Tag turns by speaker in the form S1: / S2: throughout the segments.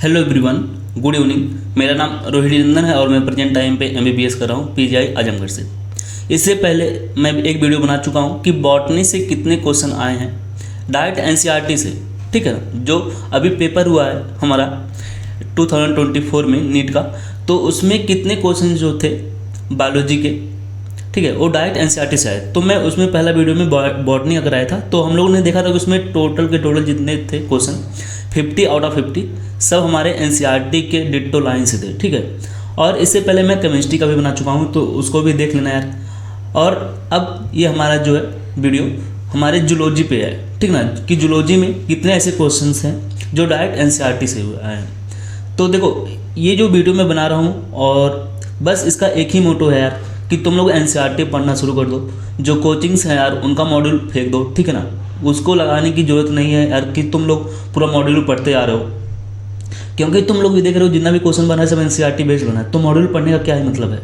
S1: Hello everyone, good evening. मेरा नाम रोहित नंदन है और मैं प्रेजेंट टाइम पे एमबीबीएस कर रहा हूँ पीजीआई आजमगढ़ से। इससे पहले मैं एक वीडियो बना चुका हूँ कि बॉटनी से कितने क्वेश्चन आए हैं डायरेक्ट एनसीईआरटी से, ठीक है ना, जो अभी पेपर हुआ है हमारा 2024 में नीट का, तो उसमें कितने क्वेश्चन जो थे बायोलॉजी के, ठीक है, वो डायरेक्ट एनसीईआरटी से आए। तो मैं उसमें पहला वीडियो में बॉटनी का कराया था, तो हम लोगों ने देखा था कि उसमें टोटल जितने थे क्वेश्चन 50 आउट ऑफ 50 सब हमारे एनसीईआरटी के डिट्टो लाइन से थे, ठीक है। और इससे पहले मैं केमिस्ट्री का भी बना चुका हूँ, तो उसको भी देख लेना यार। और अब ये हमारा जो है वीडियो हमारे जूलॉजी पे है, ठीक ना, कि जूलॉजी में कितने ऐसे क्वेश्चंस हैं जो डायरेक्ट एनसीईआरटी से आए हैं। तो देखो, ये जो वीडियो मैं बना रहा हूँ और बस इसका एक ही मोटो है यार कि तुम लोग एनसीईआरटी पढ़ना शुरू कर दो। जो कोचिंग्स हैं यार उनका मॉड्यूल फेंक दो, ठीक है ना, उसको लगाने की ज़रूरत नहीं है यार कि तुम लोग पूरा मॉड्यूल पढ़ते आ रहे हो, क्योंकि तुम लोग भी देख रहे हो जितना भी क्वेश्चन बना है सब एनसीईआरटी बेस्ड बना है। तो मॉड्यूल पढ़ने का क्या ही मतलब है?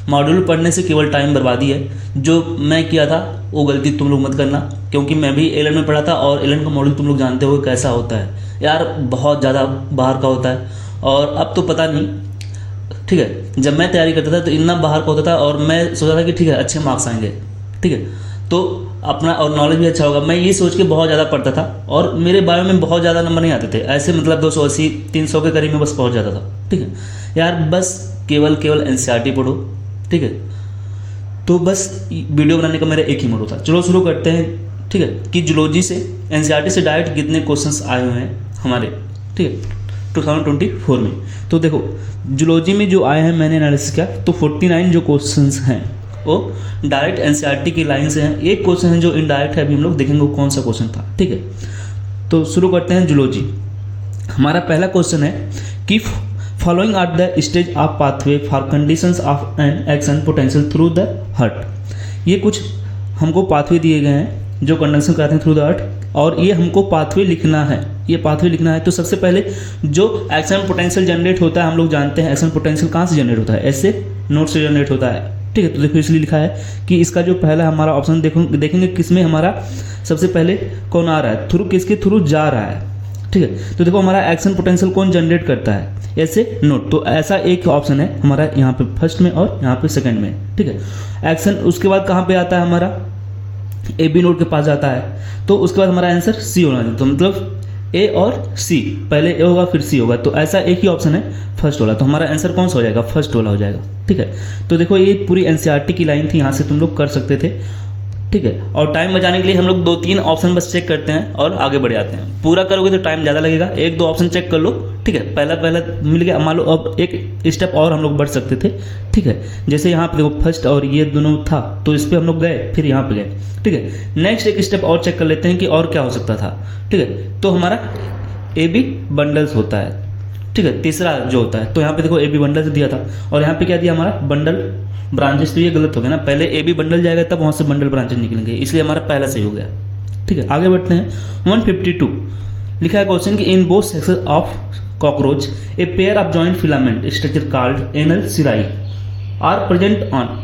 S1: मॉड्यूल पढ़ने से केवल टाइम बर्बादी है। जो मैं किया था वो गलती तुम लोग मत करना, क्योंकि मैं भी एलन में पढ़ा था और एलन का मॉड्यूल तुम लोग जानते हो कैसा होता है यार, बहुत ज़्यादा बाहर का होता है। और अब तो पता नहीं, ठीक है, जब मैं तैयारी करता था तो इतना बाहर का होता था और मैं सोचा था कि ठीक है अच्छे मार्क्स आएंगे, ठीक है, तो अपना और नॉलेज भी अच्छा होगा। मैं ये सोच के बहुत ज़्यादा पढ़ता था और मेरे बायो में बहुत ज़्यादा नंबर नहीं आते थे, ऐसे मतलब 280 300 के करीब में बस पहुंच जाता था, ठीक है यार। बस केवल एनसीईआरटी पढ़ो, ठीक है। तो बस वीडियो बनाने का मेरा एक ही मोटो था। चलो शुरू करते हैं, ठीक है, कि जूलॉजी से एनसीईआरटी से डायरेक्ट कितने क्वेश्चंस आए हुए हैं हमारे, ठीक है, 2024 में। तो देखो जूलॉजी में जो आए हैं मैंने एनालिसिस किया तो 49 जो क्वेश्चंस हैं वो डायरेक्ट एनसीईआरटी की लाइन से हैं। एक क्वेश्चन है जो इनडायरेक्ट है, अभी हम लोग देखेंगे वो कौन सा क्वेश्चन था, ठीक है। तो शुरू करते हैं जूलॉजी। हमारा पहला क्वेश्चन है कि following are the stage of pathway for conditions of an action potential through the heart. ये कुछ हमको पाथवे दिए गए हैं जो कंडक्शन कराते हैं थ्रू द हार्ट, और ये हमको पाथवे लिखना है, ये पाथवे लिखना है। तो सबसे पहले जो एक्शन पोटेंशियल जनरेट होता है, हम लोग जानते हैं एक्शन पोटेंशियल कहाँ से जनरेट होता है, ऐसे नोड से जनरेट होता है, ठीक है। तो देखो इसलिए लिखा है कि इसका जो पहला हमारा ऑप्शन देखेंगे किसमें हमारा सबसे पहले कौन आ रहा है, थ्रू किसके थ्रू जा रहा है, ठीक है। तो देखो हमारा एक्शन पोटेंशियल कौन जनरेट करता है, ऐसे नोड। तो ऐसा एक ऑप्शन है हमारा यहाँ पे फर्स्ट में और यहाँ पे सेकंड में, ठीक है। एक्शन उसके बाद कहाँ पे आता है हमारा, ए बी नोड के पास जाता है। तो उसके बाद हमारा आंसर सी होना चाहिए। तो मतलब ए और सी, पहले ए होगा फिर सी होगा, तो ऐसा एक ही ऑप्शन है फर्स्ट वाला। तो हमारा आंसर कौन सा हो जाएगा, फर्स्ट वाला हो जाएगा, ठीक है। तो देखो ये पूरी एनसीईआरटी की लाइन थी, यहाँ से तुम लोग कर सकते थे, ठीक है। और टाइम बचाने के लिए हम लोग 2-3 ऑप्शन बस चेक करते हैं और आगे बढ़ जाते हैं। पूरा करोगे तो टाइम ज़्यादा लगेगा, 1-2 ऑप्शन चेक कर लो, ठीक है। पहला मिल गया, मान लो अब एक स्टेप और हम लोग बढ़ सकते थे, ठीक है। जैसे यहाँ पे देखो फर्स्ट और ये दोनों था तो इस पर हम लोग गए, फिर यहाँ पे गए, ठीक है। नेक्स्ट एक स्टेप और चेक कर लेते हैं कि और क्या हो सकता था, ठीक है। तो हमारा ए बी बंडल्स होता है, ठीक है, तीसरा जो होता है। तो यहाँ पे देखो ए बी बंडल्स दिया था और यहाँ पे क्या दिया हमारा बंडल ब्रांचेस। तो ये गलत हो गया ना, पहले ए बी बंडल जाएगा तब वहाँ से बंडल ब्रांचेस निकलेंगे, इसलिए हमारा पहला सही हो गया, ठीक है। आगे बढ़ते हैं। 152 लिखा है क्वेश्चन कि in both sexes of cockroach a pair of joint filament structure called anal cerci are present on.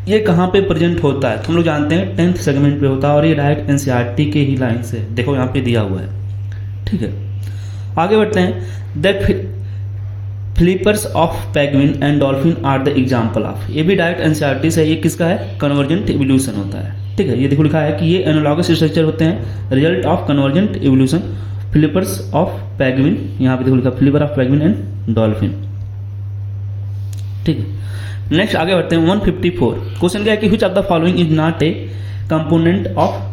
S1: ये कहाँ पे प्रेजेंट होता है, तो हम लोग जानते हैं 10th सेगमेंट पे होता है और ये डायरेक्ट एनसीईआरटी के ही लाइन से देखो यहाँ पे दिया हुआ है, ठीक है। आगे बढ़ते हैं। The flippers of penguin and dolphin are the example of. ये भी डायरेक्ट एनसीईआरटी से, ये किसका है, कन्वर्जेंट इवोल्यूशन होता है, ठीक है। ये देखो लिखा है कि ये एनालॉगस स्ट्रक्चर होते हैं, result of convergent evolution, flippers of penguin, यहाँ पे देखो लिखा flipper of penguin and dolphin, ठीक है। नेक्स्ट आगे बढ़ते हैं। 154 क्वेश्चन क्या है कि which of the following is not A component of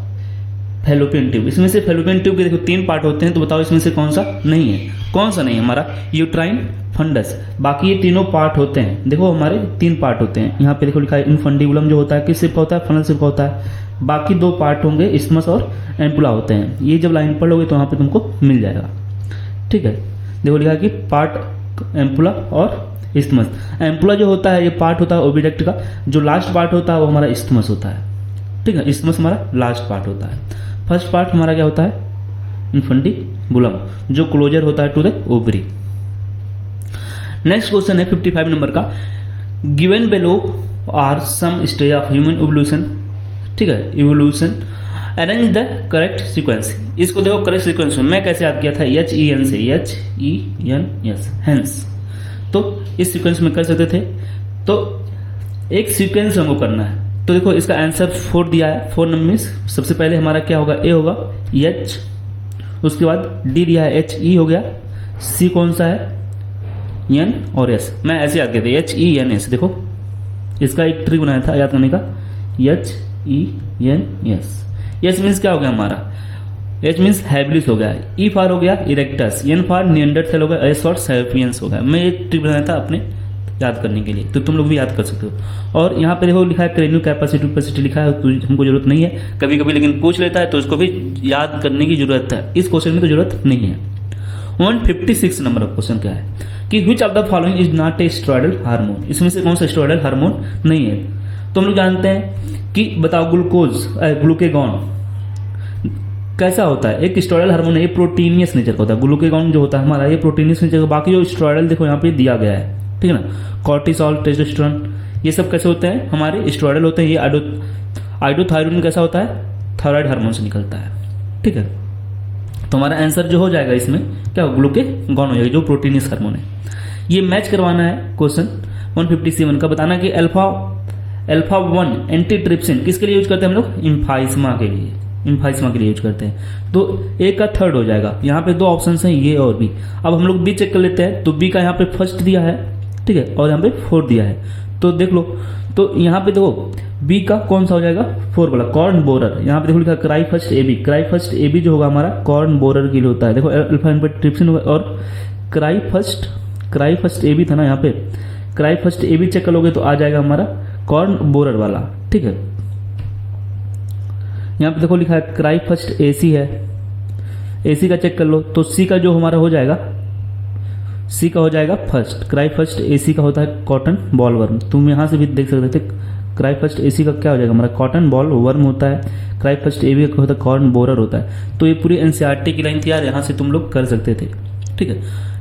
S1: fallopian tube. इसमें से फेलोपियन ट्यूब के देखो 3 पार्ट होते हैं, तो बताओ इसमें से कौन सा नहीं है, कौन सा नहीं है हमारा यूट्राइन फंडस। बाकी ये तीनों पार्ट होते हैं, देखो हमारे 3 पार्ट होते हैं। यहाँ पे देखो लिखा है इनफंडिबुलम जो होता है किस सिर्फ होता है, फनल सिर्फ होता है। बाकी 2 पार्ट होंगे इस्मस और एम्पुला होते हैं। ये जब लाइन पढ़ लोगे तो वहाँ पे तुमको मिल जाएगा, ठीक है। देखो लिखा है कि पार्ट एम्पुला और इस्मस। एम्पुला जो होता है ये पार्ट होता है ओविडक्ट का, जो लास्ट पार्ट होता है वो हमारा इस्मस होता है, ठीक है। इस्मस हमारा लास्ट पार्ट होता है। फर्स्ट पार्ट हमारा क्या होता है, इनफंडिबुलम, जो क्लोजर होता है to the ovary. Next question है 55 नंबर का। Given below are some stage of human evolution, ठीक है, evolution arrange the correct sequence. इसको देखो करेक्ट सीक्वेंस में मैं कैसे याद किया था, HEN से, HENS हेंस। तो इस सीक्वेंस में कर सकते थे। तो एक सीक्वेंस हमको करना है। तो देखो इसका आंसर 4 दिया है। 4 नंबर मीन्स सबसे पहले हमारा क्या होगा, ए होगा, H, उसके बाद D दिया है HE हो गया, C कौन सा है, N और S। मैं ऐसे याद करते HENS। देखो इसका एक ट्रिक बनाया था याद करने का, HENS। S मीन्स क्या हो गया हमारा, H मीन्स हैबिलिस हो गया, E फॉर हो गया इरेक्टस, N फॉर निएंडरथैल हो गया, S फॉर सैपियंस हो गया। मैं एक ट्रिक बनाया था अपने याद करने के लिए, तो तुम लोग भी याद कर सकते हो। और यहाँ पे देखो लिखा है क्रेनियो कैपेसिटी लिखा है, तो हमको जरूरत नहीं है कभी कभी, लेकिन पूछ लेता है तो इसको भी याद करने की जरूरत है। इस क्वेश्चन में तो जरूरत नहीं है। 156 नंबर का क्वेश्चन क्या है कि which of the following is not A steroidal hormone. इसमें से कौन सा स्टेरॉयडल हार्मोन नहीं है। तो हम लोग जानते हैं कि बताओ ग्लूकेगॉन कैसा होता है, एक स्टेरॉयडल हार्मोन है, ये प्रोटीनियस नेचर का होता है। ग्लूकेगॉन जो होता है हमारा ये प्रोटीनियस नेचर का। बाकी जो स्टेरॉयडल देखो यहाँ पे दिया गया है, ठीक है ना, कॉर्टिसोल, टेस्टोस्टेरोन, ये सब कैसे होते हैं, हमारे स्टेरॉयडल होते हैं। ये आइडोथायरोन कैसा होता है, थायराइड हार्मोन से निकलता है, ठीक है। तो हमारा आंसर जो हो जाएगा इसमें क्या, ग्लूकेगॉन हो जाएगा, जो प्रोटीनियस हार्मोन है। ये मैच करवाना है क्वेश्चन 157 का, बताना कि अल्फा 1 एंटीट्रिप्सिन किसके लिए यूज करते हैं हम लोग, इम्फाइस्मा के लिए यूज करते हैं। तो ए का 3rd हो जाएगा। यहाँ पे 2 ऑप्शन हैं, ये और बी। अब हम लोग बी चेक कर लेते हैं। तो बी का यहाँ पे 1st दिया है, ठीक है, और यहाँ पे 4 दिया है। तो देख लो, तो यहाँ पे देखो बी का कौन सा हो जाएगा, 4 वाला, कॉर्न बोरर। यहाँ पे देखो लिखा क्राई फर्स्ट ए बी जो होगा हमारा कॉर्न बोरर के लिए होता है। देखो अल्फा एंटीट्रिप्सिन और क्राई फर्स्ट ए बी था ना, यहाँ पे cry first A B check कर लोगे तो आ जाएगा हमारा कॉर्न बोरर वाला, ठीक है। यहाँ पे देखो लिखा है क्राई फर्स्ट एसी है, एसी का चेक कर लो तो सी का जो हमारा हो जाएगा, सी का हो जाएगा 1st, क्राई फर्स्ट एसी का होता है कॉटन बॉल वर्म। तुम यहाँ से भी देख सकते थे, क्राई फर्स्ट एसी का क्या हो जाएगा हमारा, कॉटन बॉल वर्म होता है। क्राई फर्स्ट एबी का होता है कॉर्न बोरर होता है। तो ये पूरी एनसीईआरटी की लाइन थी यार, यहाँ से तुम लोग कर सकते थे, ठीक है।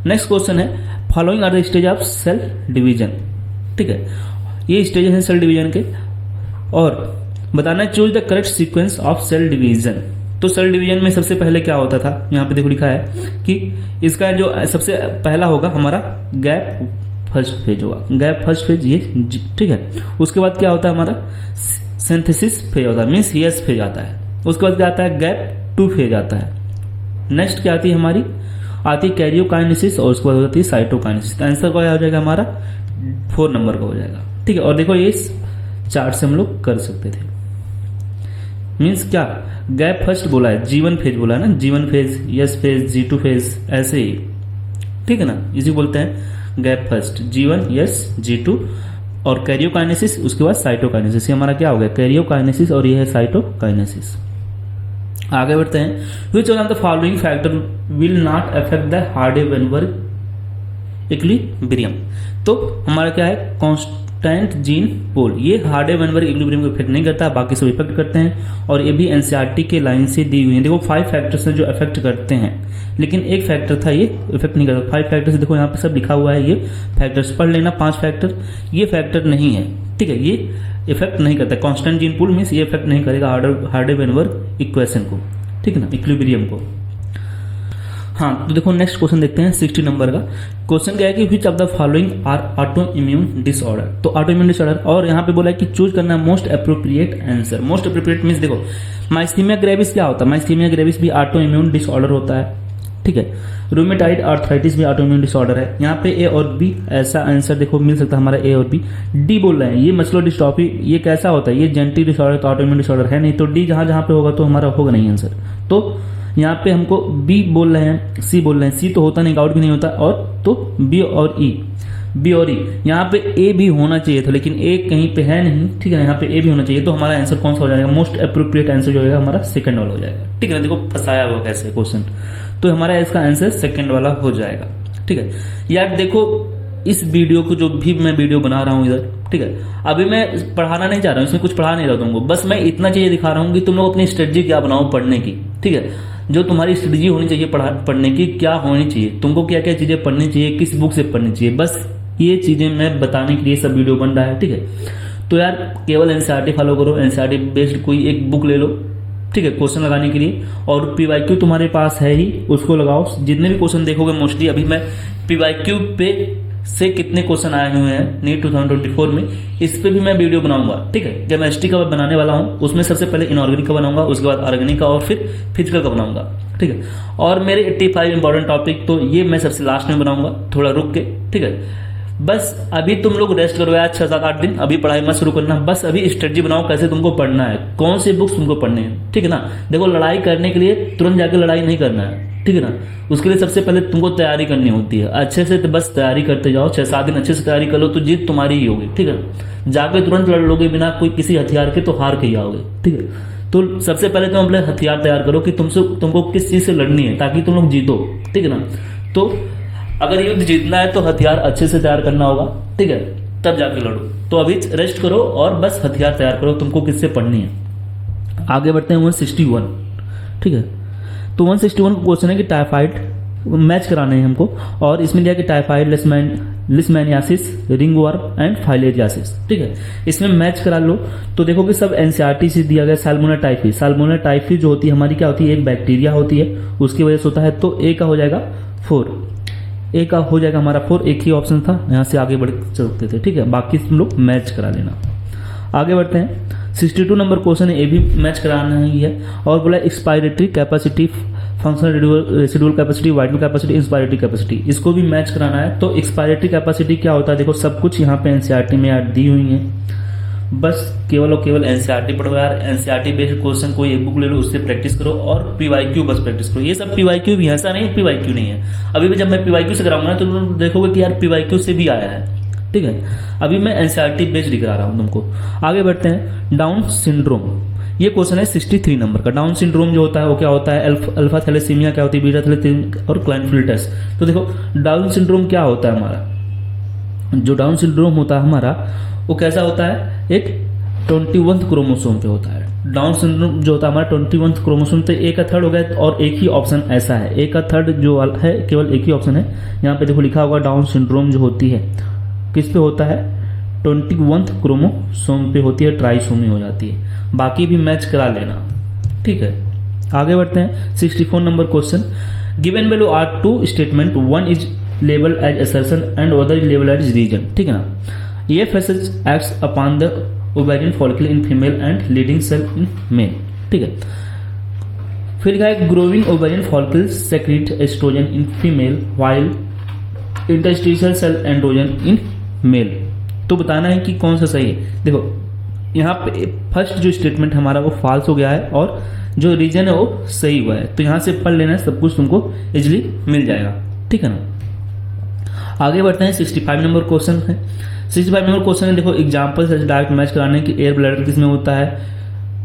S1: नेक्स्ट क्वेश्चन है, following are the stage of cell division, ठीक है। ये स्टेज है सेल डिवीजन के, और बताना choose the correct sequence of cell division. तो सेल डिवीजन में सबसे पहले क्या होता था, यहाँ पे देखो लिखा है कि इसका जो सबसे पहला होगा हमारा गैप फर्स्ट फेज होगा, गैप फर्स्ट फेज ये, ठीक है। उसके बाद क्या होता है हमारा सिंथेसिस फेज होता है, मीन्स यस फेज आता है। उसके बाद क्या आता है, गैप 2 फेज आता है। नेक्स्ट क्या आती है हमारी, आती है कैरियोकाइनेसिस, और उसके बाद होती है साइटोकाइनेसिस। आंसर क्या हो जाएगा हमारा 4 नंबर का हो जाएगा, ठीक है। और देखो ये इस चार्ट से हम लोग कर सकते थे। मीन्स क्या, गैप फर्स्ट बोला है, G1 फेज बोला है ना, G1 phase, yes phase, G2 phase, ऐसे ही, ठीक है ना। इसी बोलते हैं gap first, G1 yes, G2 और कैरियोकाइनेसिस, उसके बाद साइटोकाइनेसिस। ये हमारा क्या हो गया, कैरियोकाइनेसिस, और ये है साइटोकाइनेसिस। आगे बढ़ते हैं, which one of the following factor will not affect the Hardy-Weinberg equilibrium. तो हमारा क्या है, कांस्टेंट जीन पोल। ये हार्डे-वेनबर्ग इक्विलिब्रियम को इफेक्ट नहीं करता, बाकी सब इफेक्ट करते हैं। और ये भी एनसीईआरटी के लाइन से दी हुई है। देखो 5 फैक्टर्स हैं जो इफेक्ट करते हैं, लेकिन एक फैक्टर था ये इफेक्ट नहीं करता। 5 फैक्टर्स देखो यहाँ पे सब लिखा हुआ है, ये फैक्टर्स पढ़ लेना, 5 फैक्टर। ये फैक्टर नहीं है, ठीक है, ये इफेक्ट नहीं करता। कांस्टेंट जीन पोल मीन्स ये इफेक्ट नहीं करेगा हार्डे-वेनबर्ग इक्वेशन को, ठीक है ना, इक्विलिब्रियम को। हाँ, तो देखो नेक्स्ट क्वेश्चन देखते हैं 60 नंबर का। क्वेश्चन क्या है कि which of the following are auto immune disorder. तो ऑटो इम्यून डिसऑर्डर, और यहाँ पे बोला है कि चूज करना most appropriate answer. Most appropriate means देखो माइस्थीमिया ग्रेविस क्या होता है, माइस्थीमिया ग्रेविस भी ऑटो इम्यून डिसऑर्डर होता है, ठीक है। रूमेटाइड आर्थराइटिस भी ऑटो इम्यून डिसऑर्डर है। यहाँ पे ए और बी ऐसा आंसर देखो मिल सकता है हमारा, ए और बी। डी बोल रहे हैं ये मस्कुलर डिस्ट्रॉफी, ये कैसा होता है, ये जेनेटिक डिसऑर्डर, तो ऑटो इम्यून डिसऑर्डर है नहीं। तो डी जहां जहां पे होगा तो हमारा होगा नहीं आंसर। तो यहाँ पे हमको बी बोल रहे हैं, सी बोल रहे हैं, सी तो होता नहीं, आउट भी नहीं होता, और तो बी और ई, बी और ई। यहाँ पे ए भी होना चाहिए था, लेकिन ए कहीं पे है नहीं, ठीक है। यहाँ पे ए भी होना चाहिए, तो हमारा आंसर कौन सा हो जाएगा, मोस्ट अप्रोप्रिएट आंसर जो होगा हमारा सेकंड वाला हो जाएगा, ठीक है। देखो फंसाया हुआ कैसे क्वेश्चन, तो हमारा इसका आंसर सेकंड वाला हो जाएगा, ठीक है। यार देखो इस वीडियो को जो भी मैं वीडियो बना रहा हूँ इधर, ठीक है, अभी मैं पढ़ाना नहीं चाह रहा हूँ, इसमें कुछ पढ़ा नहीं रहा तुमको, बस मैं इतना चीजें दिखा रहा हूँ कि तुम लोग अपनी स्ट्रेटजी क्या बनाओ पढ़ने की, ठीक है। जो तुम्हारी स्ट्रेटजी होनी चाहिए पढ़ने की, क्या होनी चाहिए, तुमको क्या क्या चीजें पढ़नी चाहिए, किस बुक से पढ़नी चाहिए, बस ये चीजें मैं बताने के लिए सब वीडियो बन रहा है, ठीक है। तो यार केवल एनसीईआरटी फॉलो करो, एनसीईआरटी बेस्ड कोई एक बुक ले लो, ठीक है, क्वेश्चन लगाने के लिए। और PYQ तुम्हारे पास है ही, उसको लगाओ। जितने भी क्वेश्चन देखोगे मोस्टली, अभी मैं PYQ पे से कितने क्वेश्चन आए हुए हैं नीट 2024 में, इस पे भी मैं वीडियो बनाऊंगा। ठीक है, केमिस्ट्री का बनाने वाला हूँ, उसमें सबसे पहले इनऑर्गेनिक का बनाऊंगा, उसके बाद ऑर्गेनिक का, और फिर फिजिकल का बनाऊंगा। ठीक है, और मेरे 85 इंपॉर्टेंट टॉपिक तो ये मैं सबसे लास्ट में बनाऊंगा, थोड़ा रुक के। ठीक है, बस अभी तुम लोग रेस्ट करो यार 6-7-8 दिन, अभी पढ़ाई मत शुरू करना। बस अभी स्ट्रेटजी बनाओ कैसे तुमको पढ़ना है, कौन सी बुक्स तुमको पढ़ने हैं। ठीक है ना, देखो लड़ाई करने के लिए तुरंत जाकर लड़ाई नहीं करना है। ठीक है ना, उसके लिए सबसे पहले तुमको तैयारी करनी होती है अच्छे से। तो बस तैयारी करते जाओ, 6-7 दिन अच्छे से तैयारी कर लो तो जीत तुम्हारी ही होगी। ठीक है, जाके तुरंत लड़ लोगे बिना कोई किसी हथियार के तो हार के ही आओगे। ठीक है, तो सबसे पहले तुम अपने हथियार तैयार करो कि तुमको किस चीज से लड़नी है ताकि तुम लोग जीतो। ठीक है ना, तो अगर युद्ध जीतना है तो हथियार अच्छे से तैयार करना होगा। ठीक है, तब जाके लड़ो। तो अभी रेस्ट करो और बस हथियार तैयार करो, तुमको किससे पढ़नी है। आगे बढ़ते हैं 161। ठीक है, तो 161 क्वेश्चन है कि टाइफाइड मैच कराने हैं हमको, और इसमें दिया कि टाइफाइड, लिस्मैनियासिस, रिंगवर्म एंड फाइलेरियासिस। ठीक है, इसमें मैच करा लो। तो देखो कि सब NCERT से दिया गया। साल्मोनेला टाइफी, साल्मोनेला टाइफी जो होती है हमारी क्या होती है, एक बैक्टीरिया होती है, उसकी वजह से होता है। तो ए का हो जाएगा 4, ए का हो जाएगा हमारा 4, एक ही ऑप्शन था, यहाँ से आगे बढ़ सकते थे। ठीक है, बाकी तुम लोग मैच करा लेना। आगे बढ़ते हैं 62 नंबर क्वेश्चन है, ये भी मैच कराना ही है। और बोला expiratory capacity, functional residual capacity, vital capacity, inspiratory capacity, इसको भी मैच कराना है। तो एक्सपायरेटरी कैपेसिटी क्या होता है, देखो सब कुछ यहाँ पे NCERT में यार दी हुई है। बस केवल और केवल NCERT पढ़ो यार, NCERT बेस्ड क्वेश्चन कोई एक बुक ले लो, उससे प्रैक्टिस करो, और PYQ बस प्रैक्टिस करो। ये सब PYQ भी है, ऐसा नहीं PYQ नहीं है। अभी भी जब मैं PYQ से कराऊंगा ना तो तुम देखोगे कि यार PYQ से भी आया है। ठीक है, अभी मैं NCERT बेस्ड करा रहा हूँ तुमको। आगे बढ़ते हैं डाउन सिंड्रोम, ये क्वेश्चन है 63 नंबर का। डाउन सिंड्रोम जो होता है वो क्या होता है, अल्फा थैलेसीमिया क्या होती है, बीटा थैलेसीमिया और क्लाइनफेल्ड। तो देखो डाउन सिंड्रोम क्या होता है हमारा, जो डाउन सिंड्रोम होता है हमारा वो कैसा होता है, एक 21 क्रोमोसोम पे होता है। डाउन सिंड्रोम जो होता है हमारा 21 क्रोमोसोम, तो एक का थर्ड हो गया, और एक ही ऑप्शन ऐसा है, एक का थर्ड जो है केवल एक ही ऑप्शन है। यहाँ पे देखो लिखा होगा डाउन सिंड्रोम जो होती है किस पे होता है, 21 क्रोमोसोम पे होती है, ट्राइसोमी हो जाती है। बाकी भी मैच करा लेना। ठीक है, आगे बढ़ते हैं 64 number question. Given value are two statement, one is label as assertion and other is label as reason. ठीक है ना, ये FSH acts upon the ovarian follicle in female and Leydig cell in male. ठीक है, फिर लिखा है growing ovarian follicle secrete estrogen in female while interstitial cell androgen in male. तो बताना है कि कौन सा सही है। देखो यहाँ पे फर्स्ट जो स्टेटमेंट हमारा वो फॉल्स हो गया है, और जो रीजन है वो सही हुआ है। तो यहाँ से पढ़ लेना है, सब कुछ तुमको इजिली मिल जाएगा। ठीक है ना, आगे बढ़ते हैं 65 नंबर क्वेश्चन है। 65 नंबर क्वेश्चन है, देखो एग्जाम्पल से डायरेक्ट मैच कराने की। एयर ब्लैडर किसमें होता है,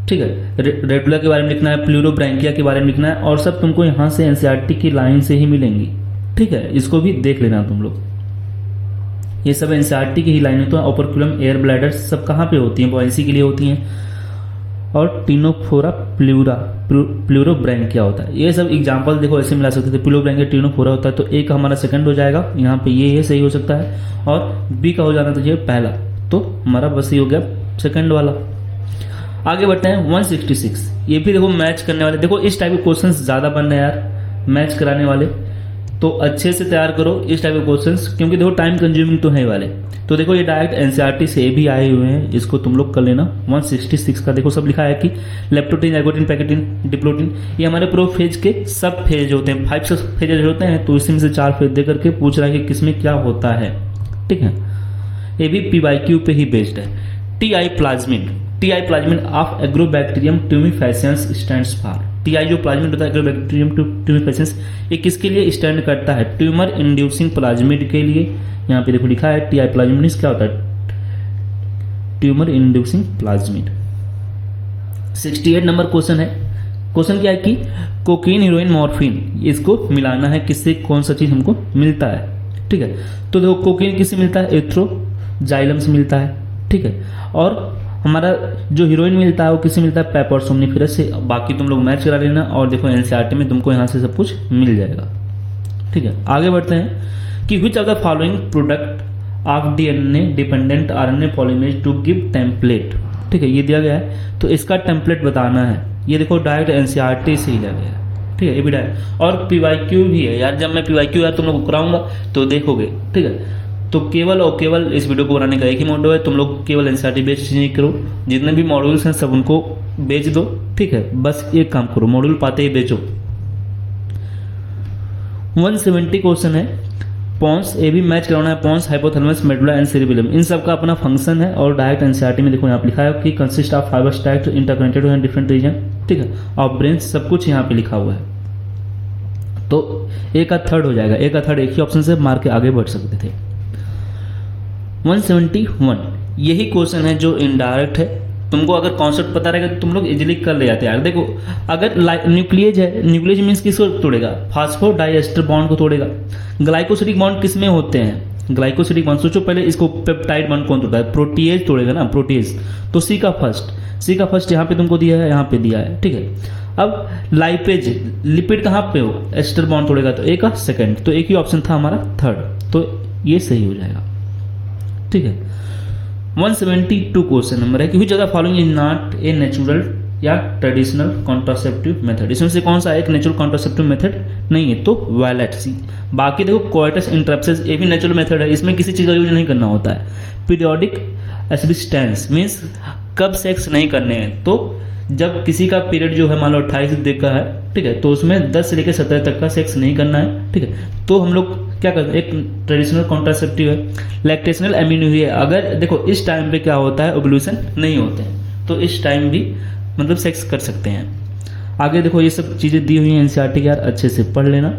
S1: ठीक है, रेडुला के बारे में लिखना है, प्लूरोब्रैंकिया के बारे में लिखना है, और सब तुमको यहाँ से NCERT की लाइन से ही मिलेंगी। ठीक है, इसको भी देख लेना तुम लोग, ये सब NCERT की ही लाइन होती है। ओपरक्यूलम, एयर ब्लैडर सब कहाँ पे होती हैं, बॉयंसी के लिए होती हैं, और टिनोफोरा प्लूरोब्रैंकिया होता है। ये सब एग्जाम्पल देखो ऐसे मिला सकते थे, प्लूरोब्रैंकिया टिनोफोरा होता है। तो ए का हमारा सेकंड हो जाएगा, यहाँ पे ये सही हो सकता है, और बी का हो जाना चाहिए पहला, तो हमारा बस ये हो गया सेकंड वाला। आगे बढ़ते हैं 166, ये भी देखो मैच करने वाले। देखो इस टाइप के क्वेश्चन ज्यादा बन रहे हैं यार मैच कराने वाले, तो अच्छे से तैयार करो इस टाइप के क्वेश्चंस, क्योंकि देखो टाइम कंज्यूमिंग तो है वाले। तो देखो ये डायरेक्ट NCERT से भी आए हुए हैं, इसको तुम लोग कर लेना। 166 का देखो सब लिखा है कि लेप्टोटीन, एगोटीन, पैकेटीन, डिप्लोटीन, ये हमारे प्रोफेज के सब फेज होते हैं, 5 फेजेज होते हैं। तो इसी में से 4 फेज दे करके पूछ रहा है कि किसमें क्या होता है। ठीक है, ये भी PYQ पे ही बेस्ड है। TI plasmid of agrobacterium tumefaciens stands for. TI जो प्लाज्मिड होता है एग्रोबैक्टीरियम ट्यूमिफेसियंस, ये किसके लिए स्टैंड करता है, ट्यूमर इंड्यूसिंग प्लाज्मिड के लिए। यहाँ पे देखो लिखा है TI प्लाज्मिड क्या होता है, tumour inducing plasmid. 68 number question है। क्वेश्चन क्या है कि कोकीन, हीरोइन, मॉर्फिन, इसको मिलाना है, किससे कौन सा चीज हमको मिलता है। ठीक है, तो देखो कोकीन किससे मिलता है, एथ्रोजाइलम से मिलता है। ठीक है, और हमारा जो हीरोइन मिलता है वो किससे मिलता है, पेपर सोमनिफेरस से। बाकी तुम लोग मैच करा लेना, और देखो NCERT में तुमको यहाँ से सब कुछ मिल जाएगा। ठीक है, आगे बढ़ते हैं कि which of the following product of DNA dependent RNA polymerase to give template. ठीक है, ये दिया गया है, तो इसका टेम्पलेट बताना है। ये देखो डायरेक्ट एनसीईआरटी से ही लिया गया है, ठीक है, ये भी डायरेक्ट। और पीवाईक्यू भी है यार, जब मैं पीवाईक्यू यार तुम लोग को कराऊंगा तो देखोगे, ठीक है। तो केवल और केवल इस वीडियो को बनाने का एक ही मोटिव है, तुम लोग केवल एनसीईआरटी बेस्ड नहीं करो, जितने भी मॉड्यूल्स हैं सब उनको बेच दो, ठीक है। बस एक काम करो, मॉड्यूल पाते ही बेचो। 170 क्वेश्चन है। पॉन्स ये भी मैच कराना है, pons, hypothalamus, medulla and cerebellum, इन सब का अपना फंक्शन है। और डायरेक्ट एनसीईआरटी में देखो यहाँ पे लिखा है कि consist of fibre tract interconnected in different region, ठीक है, और ब्रेन, सब कुछ यहाँ पे लिखा हुआ है। तो एक का थर्ड हो जाएगा, एक का थर्ड एक ही ऑप्शन से मार के आगे बढ़ सकते थे। 171 यही क्वेश्चन है जो इनडायरेक्ट है। तुमको अगर कॉन्सेप्ट पता रहेगा तो तुम लोग इजीली कर ले जाते हैं यार। देखो अगर न्यूक्लियस है, न्यूक्लियस मीन्स किसको तोड़ेगा, फास्फोडाइएस्टर बॉन्ड को तोड़ेगा। ग्लाइकोसिडिक बॉन्ड किस में होते हैं, ग्लाइकोसिडिक बॉन्ड, सोचो पहले इसको पेप्टाइड बॉन्ड कौन तोड़ता है, प्रोटीएज तोड़ेगा ना, प्रोटीएज। तो सी का फर्स्ट यहाँ पे तुमको दिया है, यहाँ पे दिया है, ठीक है। अब लाइपेज, लिपिड कहाँ पे हो, एस्टर बॉन्ड तोड़ेगा, तो एक का सेकंड, तो एक ही ऑप्शन था हमारा थर्ड, तो ये सही हो जाएगा, ठीक है। 172 क्वेश्चन नंबर है कि which of the following is not a natural या ट्रेडिशनल कॉन्ट्रासेप्टिव मेथड, इसमें से कौन सा एक नेचुरल कॉन्ट्रासेप्टिव मेथड नहीं है, तो वायलेट सी। बाकी देखो कोइटस इंटरप्शन ये भी नेचुरल मेथड है, इसमें किसी चीज़ का यूज नहीं करना होता है। पीरियोडिक एब्स्टिनेंस मीन्स कब सेक्स नहीं करने हैं, तो जब किसी का पीरियड जो है मान लो 28 दिन का है, ठीक है, तो उसमें 10 से लेकर 17 तक का सेक्स नहीं करना है, ठीक है। तो हम लोग क्या करते हैं, एक ट्रेडिशनल कॉन्ट्रासेप्टिव है। लैक्टेशनल एमिन्यूरी है, अगर देखो इस टाइम पे क्या होता है, ओव्यूलेशन नहीं होते हैं, तो इस टाइम भी मतलब सेक्स कर सकते हैं। आगे देखो ये सब चीज़ें दी हुई हैं एनसीईआरटी के यार, अच्छे से पढ़ लेना।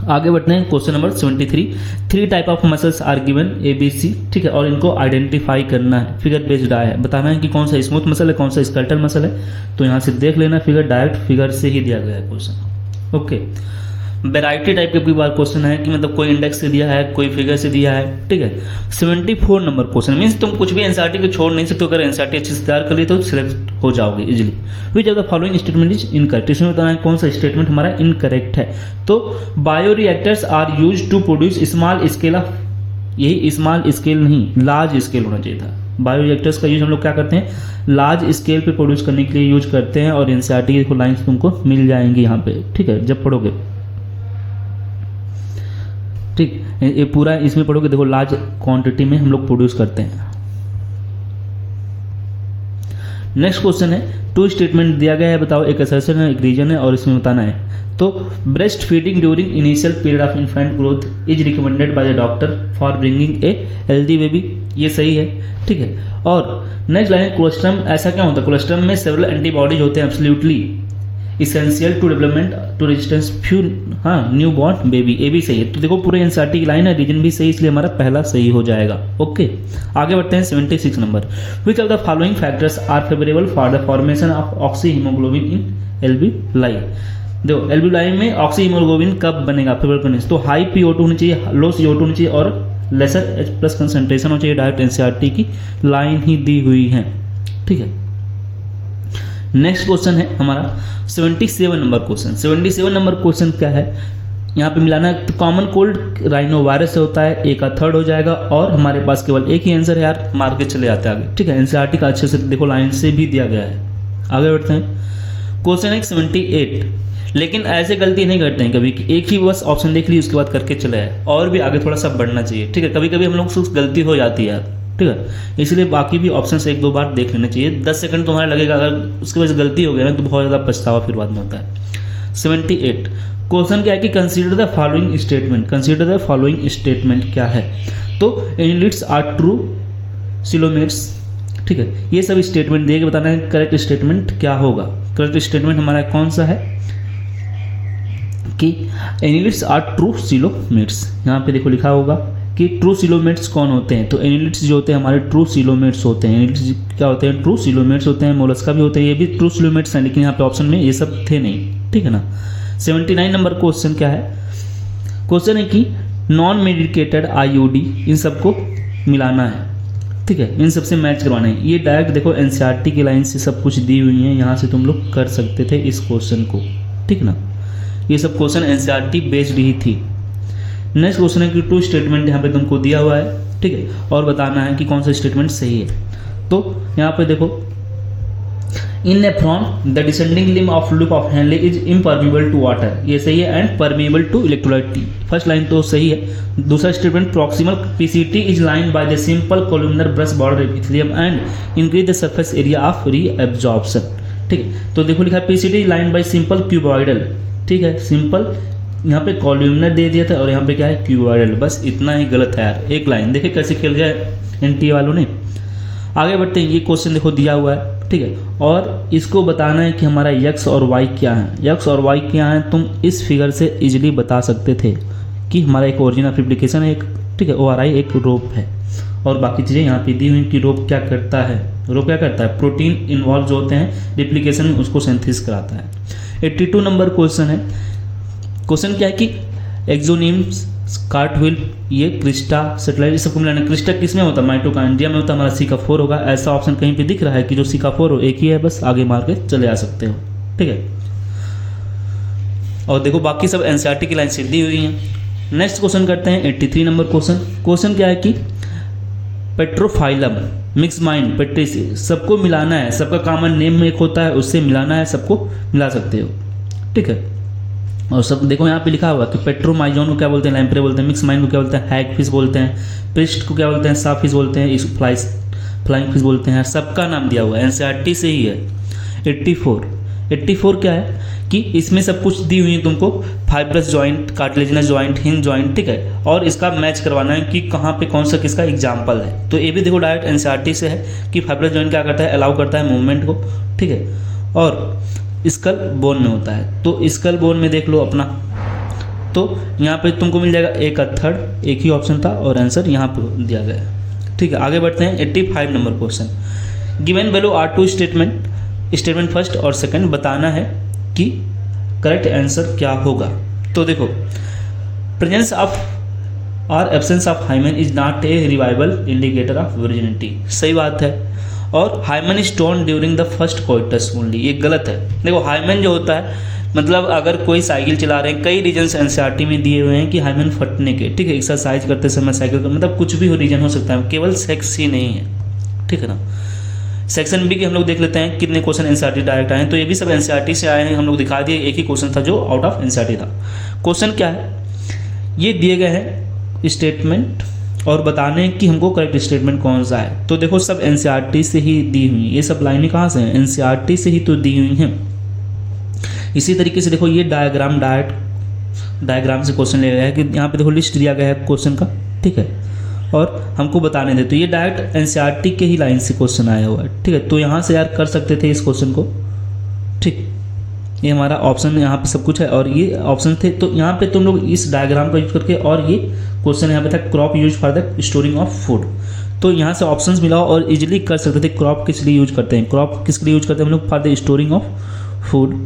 S1: आगे बढ़ते हैं question number 73। 3 type of muscles are given ABC, ठीक है, और इनको आइडेंटिफाई करना है। फिगर बेस्ड है, बताना है कि कौन सा स्मूथ मसल है, कौन सा स्केलेटल मसल है। तो यहाँ से देख लेना, फिगर डायरेक्ट फिगर से ही दिया गया है क्वेश्चन, ओके। वैरायटी टाइप के बार क्वेश्चन है कि मतलब कोई इंडेक्स से दिया है, कोई फिगर से दिया है, ठीक है। 74 नंबर क्वेश्चन मीन्स तुम कुछ भी एनसीईआरटी को छोड़ नहीं सकते, अगर एनसीईआरटी अच्छे से तैयार कर ली तो सिलेक्ट हो जाओगे easily. Which of the following statement is incorrect, इसमें बताना है कौन सा स्टेटमेंट हमारा इनकरेक्ट है। तो bioreactors are use to produce small scale of, यही स्मॉल स्केल नहीं लार्ज स्केल होना चाहिए था। बायोरिएक्टर्स का यूज हम लोग क्या करते हैं, लार्ज स्केल पे प्रोड्यूस करने के लिए यूज करते हैं, और एनसीईआरटी की लाइन्स तुमको मिल जाएंगी यहाँ पे, ठीक है, जब पढ़ोगे, ठीक। ये पूरा इसमें पढ़ोगे, देखो लार्ज क्वांटिटी में हम लोग प्रोड्यूस करते हैं। नेक्स्ट क्वेश्चन है, 2 स्टेटमेंट दिया गया है, बताओ, एक असर्शन है, एक रीजन है, और इसमें बताना है। तो breast feeding during initial period of infant growth is recommended by the doctor for bringing a healthy baby, ये सही है, ठीक है। और नेक्स्ट लाइन है, कोलेस्ट्रम, ऐसा क्या होता है, कोलेस्ट्रम में सेवरल एंटीबॉडीज होते हैं, absolutely essential to development to resistance few, हाँ, न्यू बॉर्न बेबी, ये भी सही है। तो देखो पूरे एनसीईआरटी की लाइन है, रीजन भी सही, इसलिए हमारा पहला सही हो जाएगा, ओके। आगे बढ़ते हैं 76 number. Which of the following factors are favourable for the formation of oxy haemoglobin in एल्ब्यूलाई। देखो एल्ब्यूलाई में ऑक्सी हीमोग्लोबिन कब बनेगा, फेवरेबल करने से, तो हाई PO2 होनी चाहिए, लो CO2 होनी चाहिए, और लेसर H+ कंसंट्रेशन होना चाहिए। डायरेक्ट एनसीईआरटी की लाइन ही दी हुई है, ठीक है। नेक्स्ट क्वेश्चन है हमारा 77 नंबर क्वेश्चन। 77 नंबर क्वेश्चन क्या है, यहाँ पे मिलाना है, तो कॉमन कोल्ड राइनो वायरस से होता है, एक का थर्ड हो जाएगा, और हमारे पास केवल एक ही आंसर है यार, मार के चले जाते हैं आगे, ठीक है। एनसीईआरटी का अच्छे से देखो लाइन से भी दिया गया है। आगे बढ़ते हैं, क्वेश्चन है 78। लेकिन ऐसे गलती नहीं करते हैं कभी कि एक ही बस ऑप्शन देख ली उसके बाद करके चले आए, और भी आगे थोड़ा सा बढ़ना चाहिए, ठीक है। कभी कभी हम लोग से गलती हो जाती है यार, ठीक है, इसलिए बाकी भी ऑप्शन से 1-2 बार देख लेना चाहिए। 10 सेकंड तुम्हारा लगेगा, अगर उसकी वजह से गलती हो गया ना तो बहुत ज़्यादा पछतावा फिर बाद में होता है। 78 क्वेश्चन क्या है कि consider the following statement, consider the following statement क्या है, तो एनिलिट्स आर ट्रू सिलोमेट्स, ठीक है। ये सब स्टेटमेंट दे के बताना है करेक्ट स्टेटमेंट क्या होगा। करेक्ट स्टेटमेंट हमारा कौन सा है कि एनिलिट्स आर ट्रू सिलोमेट्स, यहाँ पे देखो लिखा होगा कि ट्रू सिलोमेट्स कौन होते हैं, तो एनिलिट्स जो होते हैं हमारे ट्रू सिलोमेट्स होते हैं। एनिलिट्स क्या होते हैं, ट्रू सिलोमेट्स होते हैं। मोलस्का भी होते हैं, ये भी ट्रू सिलोमेट्स हैं, लेकिन यहाँ पे ऑप्शन में ये सब थे नहीं, ठीक है ना। 79 नंबर क्वेश्चन क्या है, क्वेश्चन है कि नॉन मेडिकेटेड IUD इन सबको मिलाना है, ठीक है, इन सबसे मैच करवाना है। ये डायरेक्ट देखो एनसीईआरटी की लाइन से सब कुछ दी हुई है, यहाँ से तुम लोग कर सकते थे इस क्वेश्चन को, ठीक ना। ये सब क्वेश्चन एनसीईआरटी बेस्ड ही थी। नेक्स्ट क्वेश्चन है कि 2 स्टेटमेंट यहाँ पे तुमको दिया हुआ है, ठीक है, और बताना है कि कौन सा स्टेटमेंट सही है। तो यहाँ पे देखो in nephron the descending limb of loop of Henle is impermeable to water, ये सही है, and permeable to electrolyte. First line तो सही है। दूसरा statement proximal PCT is lined by the simple columnar brush border epithelium and increase the surface area of reabsorption. ठीक है, तो देखो लिखा है PCT lined by simple cuboidal. ठीक है, सिंपल यहाँ पे कॉलुमिनर दे दिया था और यहाँ पे क्या है क्यूबॉइडल, बस इतना ही गलत है यार, एक लाइन। देखिए कैसे खेल गया एनटीए वालों ने। आगे बढ़ते हैं, ये क्वेश्चन देखो दिया हुआ है। ठीक है, और इसको बताना है कि हमारा यक्स और वाई क्या है। यक्स और वाई क्या है तुम इस फिगर से इजीली बता सकते थे कि हमारा एक ओरिजिन ऑफ रिप्लिकेशन है, एक ठीक है ORI एक रोप है, और बाकी चीज़ें यहाँ पे दी हुई कि रोप क्या करता है। रोप क्या करता है, प्रोटीन इन्वॉल्व जो होते हैं रिप्लिकेशन में उसको सिंथेसिस कराता है। 82 नंबर क्वेश्चन है। क्वेश्चन क्या है कि एक्सोनिम्स, कार्टविल, ये क्रिस्टा, सेटेलाइट, सबको मिलाना। क्रिस्टा किस में होता है, माइटोकॉन्ड्रिया में होता है, हमारा सिका4 होगा। ऐसा ऑप्शन कहीं पे दिख रहा है कि जो सिका4 हो, एक ही है, बस आगे मार के चले आ सकते हो। ठीक है, और देखो बाकी सब एनसीईआरटी की लाइन से दी हुई है। नेक्स्ट क्वेश्चन करते हैं 83 नंबर क्वेश्चन। क्वेश्चन क्या है कि पेट्रोफाइलम मिक्स माइंड पेट्रिस, सबको मिलाना है, सबका कॉमन नेम में एक होता है, उससे मिलाना है, सबको मिला सकते हो। ठीक है, और सब देखो यहाँ पे लिखा हुआ कि पेट्रोमाइजोन को क्या बोलते हैं, लैम्प्रे बोलते हैं, मिक्स माइंड को क्या बोलते हैं, हैग फिश बोलते हैं, प्रिस्ट को क्या बोलते हैं, सा फिश बोलते हैं, फ्लाइंग फिश बोलते हैं। सबका नाम दिया हुआ है, एनसीईआरटी से ही है। 84 क्या है कि इसमें सब कुछ दी हुई है तुमको, fibrous joint, cartilaginous joint, hinge joint. ठीक है, और इसका मैच करवाना है कि कहाँ पे कौन सा किसका एग्जाम्पल है। तो ये भी देखो डायरेक्ट एनसीईआरटी से है कि फाइब्रस जॉइंट क्या करता है, अलाउ करता है मूवमेंट को। ठीक है, और स्कल बोन में होता है, तो स्कल बोन में देख लो अपना, तो यहाँ पे तुमको मिल जाएगा एक थर्ड, एक ही ऑप्शन था और आंसर यहाँ पे दिया गया है। ठीक है, आगे बढ़ते हैं 85 number question. Given below are two statement first और सेकंड बताना है कि करेक्ट आंसर क्या होगा। तो देखो, प्रेजेंस ऑफ और absence of hymen is not a revival indicator of virginity, सही बात है। और hymen is torn during the first coitus only, ये गलत है। देखो हाइमेन जो होता है, मतलब अगर कोई साइकिल चला रहे हैं, कई रीजन्स एनसीईआरटी में दिए हुए हैं कि हाइमेन फटने के। ठीक है, एक्सरसाइज करते समय, साइकिल मतलब कुछ भी रीजन हो सकता है, केवल सेक्स ही नहीं है। ठीक है ना। सेक्शन बी के हम लोग देख लेते हैं कितने क्वेश्चन एनसीईआरटी डायरेक्ट आए हैं। तो ये भी सब एनसीईआरटी से आए हैं, हम लोग दिखा दिए। एक ही क्वेश्चन था जो आउट ऑफ एनसीईआरटी था। क्वेश्चन क्या है, ये दिए गए हैं स्टेटमेंट और बताने कि हमको करेक्ट स्टेटमेंट कौन सा है। तो देखो सब एनसीईआरटी से ही दी हुई, ये सब लाइनें कहाँ से हैं, एनसीईआरटी से ही तो दी हुई हैं। इसी तरीके से देखो ये डायग्राम से क्वेश्चन ले गया है कि यहाँ पे देखो लिस्ट दिया गया है क्वेश्चन का। ठीक है, और हमको बताने दे, तो ये डायरेक्ट एनसीईआरटी के ही लाइन से क्वेश्चन आया हुआ है। ठीक है, तो यहाँ से यार कर सकते थे इस क्वेश्चन को। ठीक, ये हमारा ऑप्शन यहाँ पे सब कुछ है और ये ऑप्शन थे, तो यहाँ पे तुम लोग इस डायग्राम का यूज करके, और ये क्वेश्चन यहाँ पे था crop use for the storing of food, तो यहाँ से ऑप्शंस मिलाओ और इजीली कर सकते थे। क्रॉप किस लिए यूज करते हैं, क्रॉप किस लिए यूज करते हैं हम लोग, for the storing of food.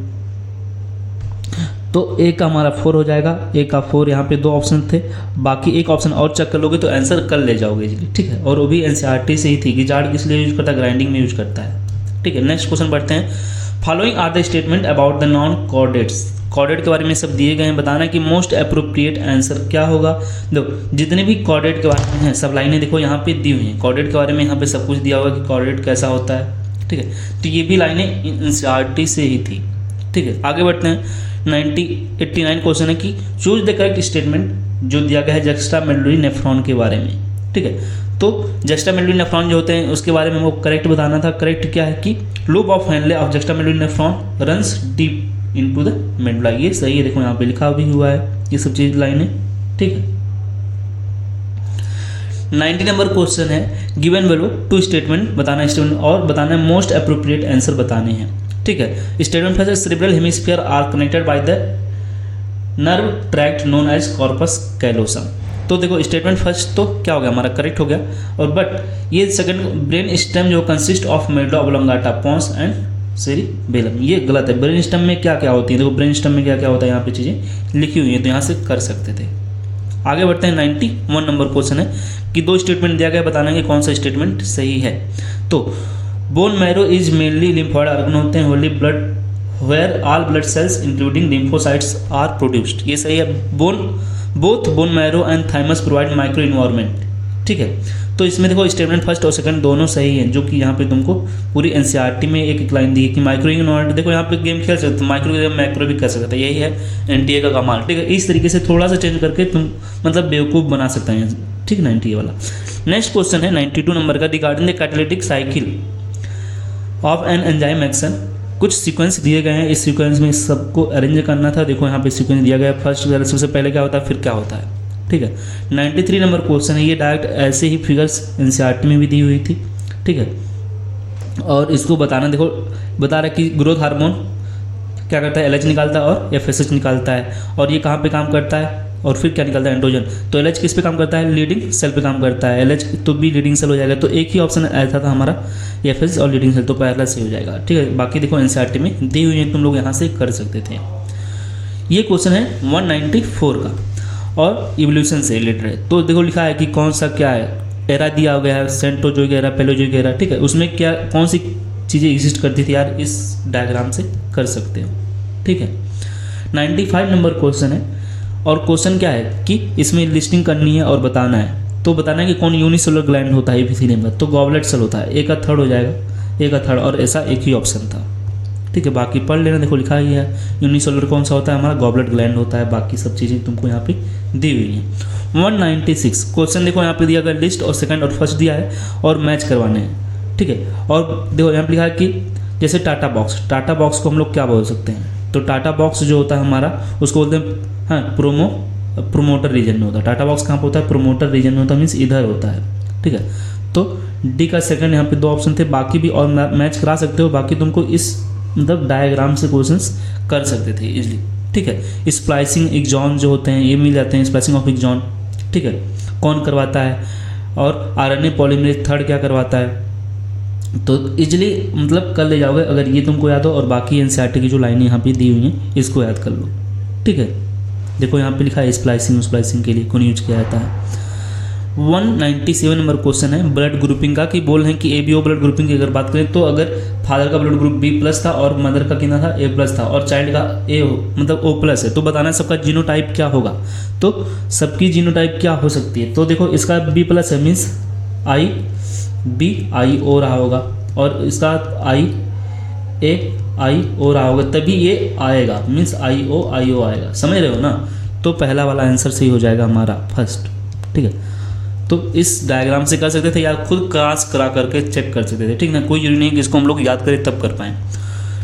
S1: तो ए का हमारा 4 हो जाएगा, ए का 4, यहाँ पे 2 ऑप्शन थे, बाकी एक ऑप्शन और चेक कर लोगे तो आंसर कर ले जाओगे इजीली। ठीक है, और वो भी एनसीईआरटी से ही थी कि जाड़ किस लिए यूज करता है, ग्राइंडिंग में यूज करता है। ठीक है, नेक्स्ट क्वेश्चन बढ़ते हैं। Following are the statement about the non chordates, chordate के बारे में सब दिए गए हैं, बताना है कि मोस्ट अप्रोप्रिएट आंसर क्या होगा। देखो जितने भी कॉर्डेट के बारे में हैं सब लाइनें देखो यहाँ पे दी हुई हैं, कॉर्डेट के बारे में यहाँ पे सब कुछ दिया हुआ कि कॉर्डेट कैसा होता है। ठीक है, तो ये भी लाइनें एनसीईआरटी से ही थी। ठीक है, आगे बढ़ते हैं। 89 क्वेश्चन है कि चूज द करेक्ट स्टेटमेंट, जो दिया गया है जस्टामेडुलरी नेफ्रॉन के बारे में। ठीक है, तो जस्टामेडुलरी नेफ्रॉन जो होते हैं उसके बारे में हमको करेक्ट बताना था। करेक्ट क्या है कि loop of Henle of juxtamedullary nephron runs deep into the medulla, ये सही है। देखो यहाँ पे लिखा भी हुआ है ये सब चीज लाइनें। ठीक है, 90 नंबर क्वेश्चन है गिवन बिलो टू स्टेटमेंट, बताना स्टेटमेंट और बताना मोस्ट अप्रोप्रिएट आंसर बताने हैं। ठीक है, statement first, cerebral hemisphere are connected by the nerve tract known as corpus callosum. तो देखो स्टेटमेंट फर्स्ट तो क्या हो गया हमारा, करेक्ट हो गया। और बट ये सेकंड, ब्रेन स्टेम जो consist of medulla oblongata, pons and cerebellum, ये गलत है। ब्रेन स्टेम में क्या क्या होती है, देखो ब्रेन स्टेम में क्या क्या होता है यहाँ पे चीज़ें लिखी हुई हैं, तो यहाँ से कर सकते थे। आगे बढ़ते हैं। 91 नंबर क्वेश्चन है कि 2 स्टेटमेंट दिया गया, बताना है कि कौन सा स्टेटमेंट सही है। तो bone marrow is mainly lymphoid organ होते हैं, wholly blood where all blood cells including lymphocytes are produced, ये सही है। Both bone marrow and thymus provide micro environment. ठीक है, तो इसमें देखो स्टेटमेंट फर्स्ट और सेकंड दोनों सही हैं, जो कि यहाँ पे तुमको पूरी एनसीईआरटी में एक लाइन दी है कि माइक्रो इग्नोरेंट, देखो यहाँ पे गेम खेल सकते हो, माइक्रो गेम मैक्रो भी कर सकते हैं, यही है एनटीए का कमाल, ठीक है। इस तरीके से थोड़ा सा चेंज करके तुम मतलब बेवकूफ़ बना सकते हैं, ठीक है ना, एनटीए वाला। नेक्स्ट क्वेश्चन है 92 नंबर का, regarding the catalytic cycle of an enzyme action. कुछ सीक्वेंस दिए गए हैं, इस सीक्वेंस में सबको अरेंज करना था। देखो यहाँ पे सीक्वेंस दिया गया है, फर्स्ट सबसे पहले क्या होता है, फिर क्या होता है, ठीक है। 93 नंबर क्वेश्चन है, ये डायरेक्ट ऐसे ही फिगर्स एनसीईआरटी में भी दी हुई थी, ठीक है। और इसको बताना, देखो बता रहा है कि ग्रोथ हार्मोन क्या करता है, एलएच निकालता है और एफएसएच निकालता है, और ये कहाँ पे काम करता है, और फिर क्या निकलता है, एंड्रोजन। तो एलएच किस पे काम करता है, लीडिंग सेल पे काम करता है, एलएच तो भी लीडिंग सेल हो जाएगा। तो एक ही ऑप्शन ऐसा था हमारा एफएसएच और लीडिंग सेल, तो पहला से हो जाएगा, ठीक है। बाकी देखो एनसीईआरटी में दी हुई है, तुम लोग यहाँ से कर सकते थे। ये क्वेश्चन है 194 का और इवोल्यूशन से रिलेटेड है। तो देखो लिखा है कि कौन सा क्या है, एरा दिया गया है, सेंटोजोइक एरा, पैलेओजोइक एरा, ठीक है। उसमें क्या कौन सी चीज़ें एग्जिस्ट करती थी यार, इस डायग्राम से कर सकते हो, ठीक है। 95 नंबर क्वेश्चन है, और क्वेश्चन क्या है कि इसमें लिस्टिंग करनी है और बताना है। तो बताना है कि कौन यूनिसेलुलर ग्लैंड होता है एबीसीडी में, तो गॉबलेट सेल होता है, एक का थर्ड हो जाएगा, एक का थर्ड, और ऐसा एक ही ऑप्शन था, ठीक है। बाकी पढ़ लेना, देखो लिखा ही है यूनिसेलुलर कौन सा होता है, हमारा गॉबलेट ग्लैंड होता है। बाकी सब चीज़ें तुमको यहाँ पे दी हुई हैं। 196 क्वेश्चन देखो यहाँ पे दिया गया, लिस्ट और सेकंड और फर्स्ट दिया है और मैच करवाने हैं, ठीक है। और देखो यहाँ पे लिखा है कि जैसे टाटा बॉक्स को हम लोग क्या बोल सकते हैं, तो टाटा बॉक्स जो होता है हमारा, उसको बोलते हैं हाँ प्रोमोटर रीजन में होता है। टाटा बॉक्स कहाँ पर होता है, प्रोमोटर रीजन में होता है, मीन्स इधर होता है, ठीक है। तो डी का सेकंड, यहाँ पे दो ऑप्शन थे, बाकी भी और मैच करा सकते हो। बाकी तुमको इस मतलब डायग्राम से क्वेश्चंस कर सकते थे इजली, ठीक है। स्प्लाइसिंग एक्सॉन जो होते हैं ये मिल जाते हैं, स्प्लाइसिंग ऑफ एक्सॉन, ठीक है, कौन करवाता है, और आरएनए पॉलीमरेज थर्ड क्या करवाता है। तो इजली मतलब कर ले जाओगे अगर ये तुमको याद हो, और बाकी एनसीईआरटी की जो लाइनें यहाँ पे दी हुई हैं इसको याद कर लो, ठीक है। देखो यहाँ पे लिखा है स्प्लाइसिंग के लिए कौन यूज किया जाता है। 197 नंबर क्वेश्चन है ब्लड ग्रुपिंग का, कि बोल रहे हैं कि एबीओ ब्लड ग्रुपिंग की अगर बात करें तो अगर फादर का ब्लड ग्रुप बी प्लस था और मदर का कितना था, ए प्लस था, और चाइल्ड का ए मतलब ओ प्लस है, तो बताना है सबका जीनोटाइप क्या होगा। तो सबकी जीनोटाइप क्या हो सकती है, तो देखो इसका बी प्लस है, मीन्स आई ओ रहा होगा, और इसका आई ओ रहा होगा, तभी ये आएगा, मीन्स आई ओ आएगा, समझ रहे हो ना। तो पहला वाला आंसर सही हो जाएगा हमारा फर्स्ट, ठीक है। तो इस डायग्राम से कर सकते थे या खुद क्रॉस करा करके चेक कर सकते थे, ठीक ना, कोई जरूरी नहीं कि इसको हम लोग याद करें तब कर पाएँ।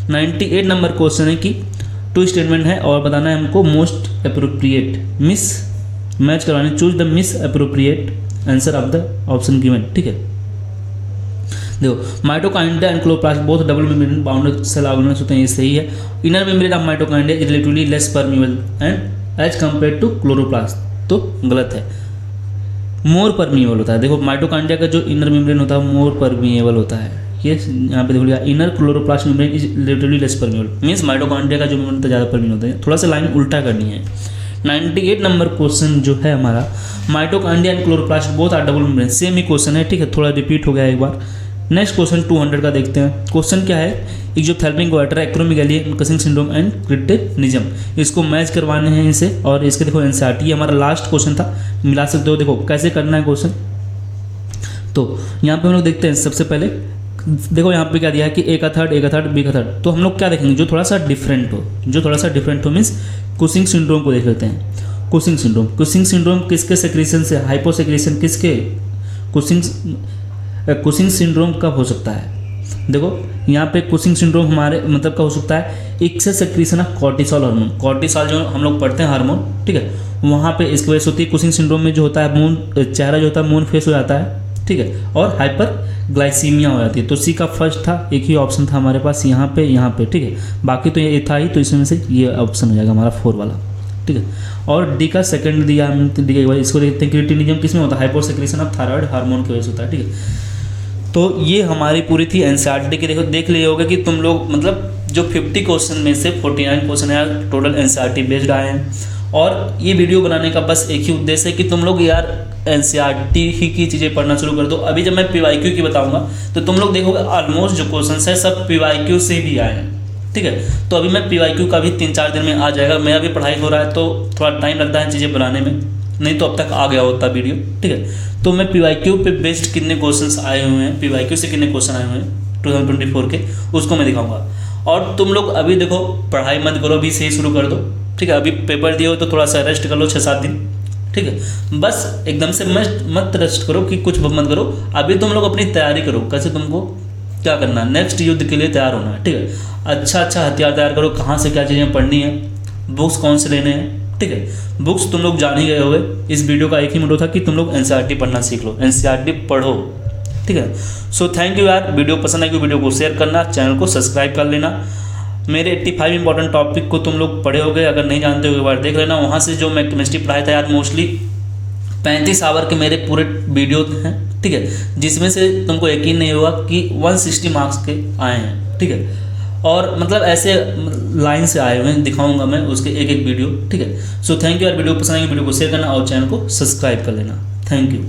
S1: 98 नंबर क्वेश्चन है कि टू स्टेटमेंट है और बताना है हमको मोस्ट अप्रोप्रिएट, मिस मैच करवाने, choose the miss appropriate answer of the option given, ठीक है। देखो mitochondria and chloroplast both double membrane bounded cell organelles होते हैं, ये सही है। Inner membrane of mitochondria is relatively less permeable and as compare to chloroplast, तो गलत है, मोर परमिएबल होता है। देखो माइटोकॉन्ड्रिया का जो इनर मेम्ब्रेन होता है मोर परमिएबल होता है, ये यहाँ पे देखो लिखा inner chloroplast membrane is relatively less permeable, means mitochondria का जो मेम्ब्रेन होता है ज़्यादा परमिएबल होता है। थोड़ा सा लाइन उल्टा करनी है। 98 नंबर क्वेश्चन जो है हमारा, mitochondria and chloroplast both are double membrane, same ही क्वेश्चन है, ठीक है, थोड़ा रिपीट हो गया एक बार। नेक्स्ट क्वेश्चन 200 का देखते हैं। क्वेश्चन क्या है, exophthalmic goitre, acromegaly, Cushing syndrome and cretinism, इसको मैच करवाने हैं इनसे। और इसके देखो एनसीईआरटी, ये हमारा लास्ट क्वेश्चन था, मिला सकते हो। देखो कैसे करना है क्वेश्चन, तो यहाँ पे हम लोग देखते हैं। सबसे पहले देखो यहाँ पे क्या दिया है कि ए का थर्ड, बी का थर्ड, तो हम लोग क्या देखेंगे जो थोड़ा सा डिफरेंट हो, मीन्स कुशिंग सिंड्रोम को देख लेते हैं। कुशिंग सिंड्रोम किसके सेक्रेशन से, हाइपोसेक्रेशन किसके, कुशिंग सिंड्रोम कब हो सकता है। देखो यहाँ पे कुशिंग सिंड्रोम हमारे मतलब कब हो सकता है, excess secretion of cortisol hormone, cortisol जो हम लोग पढ़ते हैं हार्मोन, ठीक है, वहाँ पे इसकी वजह से होती है। कुशिंग सिंड्रोम में जो होता है मून चेहरा जो होता है मून फेस हो जाता है, ठीक है, और हाइपर ग्लाइसीमिया हो जाती है। तो सी का फर्स्ट था, एक ही ऑप्शन था हमारे पास यहाँ पे, ठीक है, बाकी तो ये था ही, तो इसमें से ये ऑप्शन हो जाएगा हमारा 4 वाला, ठीक है। और डी का सेकंड दिया, डी के बाद इसको देखते हैं क्रिटिनिज्म किस में होता है, हाइपोसेक्रेशन ऑफ थायराइड हार्मोन की वजह से होता है, ठीक है। तो ये हमारी पूरी थी एनसीईआरटी की। देखो देख लिए होगे कि तुम लोग मतलब जो 50 क्वेश्चन में से 49 क्वेश्चन यार टोटल एनसीईआरटी बेस्ड आए हैं। और ये वीडियो बनाने का बस एक ही उद्देश्य है कि तुम लोग यार एनसीईआरटी ही की चीज़ें पढ़ना शुरू कर दो। अभी जब मैं पीवाईक्यू की बताऊंगा तो तुम लोग देखोगे ऑलमोस्ट जो क्वेश्चन है सब पीवाईक्यू से भी आए हैं, ठीक है। तो अभी मैं पीवाईक्यू का भी 3-4 दिन में आ जाएगा। मेरा भी पढ़ाई हो रहा है तो थोड़ा टाइम लगता है चीज़ें बनाने में, नहीं तो अब तक आ गया होता वीडियो, ठीक है। तो मैं PYQ पे बेस्ड कितने क्वेश्चंस आए हुए हैं, PYQ से कितने क्वेश्चन आए हुए हैं 2024 के, उसको मैं दिखाऊंगा। और तुम लोग अभी देखो, पढ़ाई मत करो, अभी से ही शुरू कर दो, ठीक है। अभी पेपर दिए हो तो थोड़ा सा रेस्ट कर लो 6-7 दिन, ठीक है। बस एकदम से मत रेस्ट करो कि कुछ मत करो, अभी तुम लोग अपनी तैयारी करो, कैसे तुमको क्या करना है, नेक्स्ट युद्ध के लिए तैयार होना है, ठीक है। अच्छा हथियार तैयार करो, कहाँ से क्या चीज़ें पढ़नी है, बुक्स कौन से लेने हैं, ठीक है। बुक्स तुम लोग जान ही गए होगे, इस वीडियो का एक ही मोटो था कि तुम लोग NCERT पढ़ना सीख लो, NCERT पढ़ो, ठीक है। सो थैंक यू यार, वीडियो पसंद आई तो वीडियो को शेयर करना, चैनल को सब्सक्राइब कर लेना। मेरे 85 इंपॉर्टेंट टॉपिक को तुम लोग पढ़े होगे, अगर नहीं जानते हो एक बार देख लेना, वहाँ से जो मैं केमिस्ट्री पढ़ाया था यार, मोस्टली 35 आवर के मेरे पूरे वीडियो हैं, ठीक है, जिसमें से तुमको यकीन नहीं होगा कि 160 मार्क्स के आए हैं, ठीक है। और मतलब ऐसे लाइन से आए हुए हैं, दिखाऊंगा मैं उसके एक वीडियो, ठीक है। सो थैंक यू यार, वीडियो पसंद आएगी वीडियो को शेयर करना और चैनल को सब्सक्राइब कर लेना। Thank you.